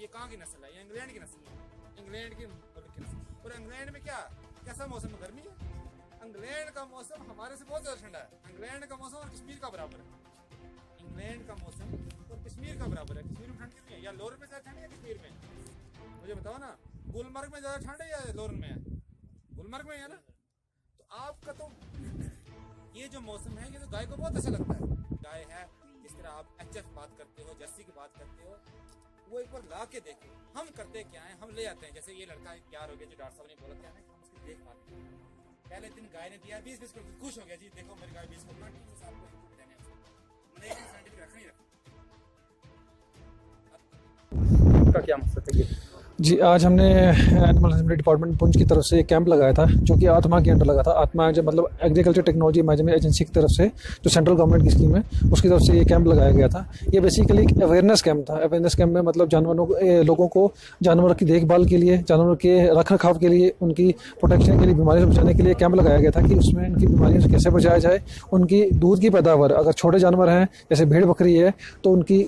ये कहाँ की नस्ल है? ये इंग्लैंड की नस्ल है, इंग्लैंड की मुल्क की नस्ल। और इंग्लैंड में क्या कैसा मौसम है? गर्मी है। इंग्लैंड का मौसम हमारे से बहुत ज्यादा ठंडा है। इंग्लैंड का मौसम और कश्मीर का बराबर है। इंग्लैंड का मौसम और कश्मीर का बराबर है। कश्मीर में ठंड कितनी है? या लोरन में ज्यादा ठंड है या कश्मीर में? मुझे बताओ ना। गुलमर्ग में ज्यादा ठंड है या लोरन में है? गुलमर्ग में है ना। तो आपका तो ये जो मौसम है, ये तो गाय को बहुत अच्छा लगता है। गाय है, जिस तरह आप HF बात करते हो, जर्सी की बात करते हो, वो एक बार ला के देखो। हम करते क्या है, हम ले आते हैं। जैसे ये लड़का तैयार हो गया जो डॉक्टर साहब ने बोला क्या है, हम उसकी देखभाल करें। पहले दिन गाय ने दिया 20 बिस्कुट, खुश हो गया जी, देखो मेरी गाय 20 बिस्कुट, ठीक है साहब को देने हैं। मैंने साइंटिफिक रखना ही रखना। का क्या मकसद है? जी, आज हमने एनिमल हस्बेंड्री डिपार्टमेंट पुंछ की तरफ से एक कैंप लगाया था जो कि आत्मा के अंडर लगा था। आत्मा जो मतलब एग्रीकल्चर टेक्नोलॉजी मैनेजमेंट एजेंसी की तरफ से, जो सेंट्रल गवर्नमेंट की स्कीम है, उसकी तरफ से ये कैंप लगाया गया था। ये बेसिकली एक अवेयरनेस कैंप था। अवेयरनेस कैंप में मतलब जानवरों को, लोगों को जानवरों की देखभाल के लिए, जानवरों के रख रखाव के लिए, उनकी प्रोटेक्शन के लिए, बीमारियों से बचाने के लिए कैंप लगाया गया था कि उसमें उनकी बीमारियों से कैसे बचाया जाए। उनकी दूध की पैदावार, अगर छोटे जानवर हैं जैसे भेड़ बकरी है, तो उनकी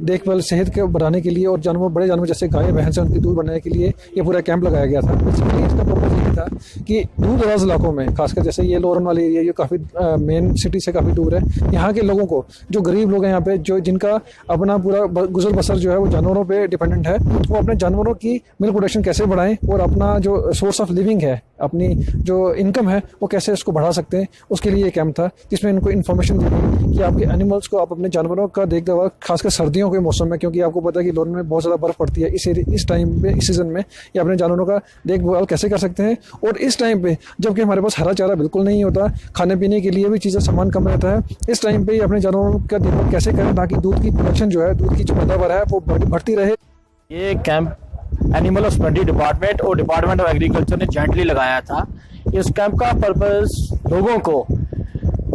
देखभाल सेहत के बढ़ाने के लिए, और जानवर बड़े जानवर जैसे गाय भैंस है, उनकी दूध बढ़ाने के लिए ये पूरा कैंप लगाया गया था। बेसिकली इसका पर्पज ये था कि दूर दराज इलाकों में, खासकर जैसे ये लोरन वाले एरिया, ये काफ़ी मेन सिटी से काफ़ी दूर है, यहाँ के लोगों को, जो गरीब लोग हैं यहाँ पे, जो जिनका अपना पूरा गुजर बसर जो है वो जानवरों पे डिपेंडेंट है, वो अपने जानवरों की मिल्क प्रोडक्शन कैसे बढ़ाएं और अपना जो सोर्स ऑफ लिविंग है, अपनी जो इनकम है, वो कैसे उसको बढ़ा सकते हैं। उसके लिए ये कैंप था जिसमें इनको इन्फॉर्मेशन दी गई कि आपके एनिमल्स को, आप अपने जानवरों का देखभाल, खासकर सर्दियों के मौसम में, क्योंकि आपको पता है कि लोरन में बहुत ज़्यादा बर्फ़ पड़ती है, इस टाइम पे, इस सीज़न में, ये अपने जानवरों का देखभाल कैसे कर सकते हैं। और इस टाइम पे जबकि हमारे पास हरा चारा बिल्कुल नहीं होता, खाने पीने के लिए भी चीज़ें सामान कम रहता है, इस टाइम पे अपने जानवरों का देखभाल कैसे करें ताकि दूध की प्रोडक्शन जो है, दूध की जो पैदावार है वो बढ़ती रहे। ये कैंप एनिमल हस्बेंड्री डिपार्टमेंट और डिपार्टमेंट ऑफ एग्रीकल्चर ने जॉइंटली लगाया था। इस कैंप का पर्पस लोगों को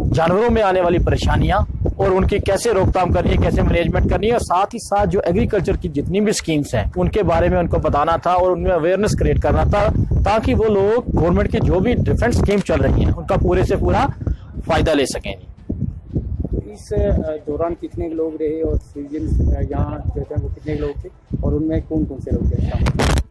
जानवरों में आने वाली परेशानियां और उनकी कैसे रोकथाम करनी है, कैसे मैनेजमेंट करनी है, और साथ ही साथ जो एग्रीकल्चर की जितनी भी स्कीम्स हैं उनके बारे में उनको बताना था और उनमें अवेयरनेस क्रिएट करना था, ताकि वो लोग गवर्नमेंट की जो भी डिफरेंट स्कीम चल रही हैं उनका पूरे से पूरा फायदा ले सकें। इस दौरान कितने लोग रहे और सीजन यहाँ जो थे वो कितने लोग थे और उनमें कौन कौन से लोग थे?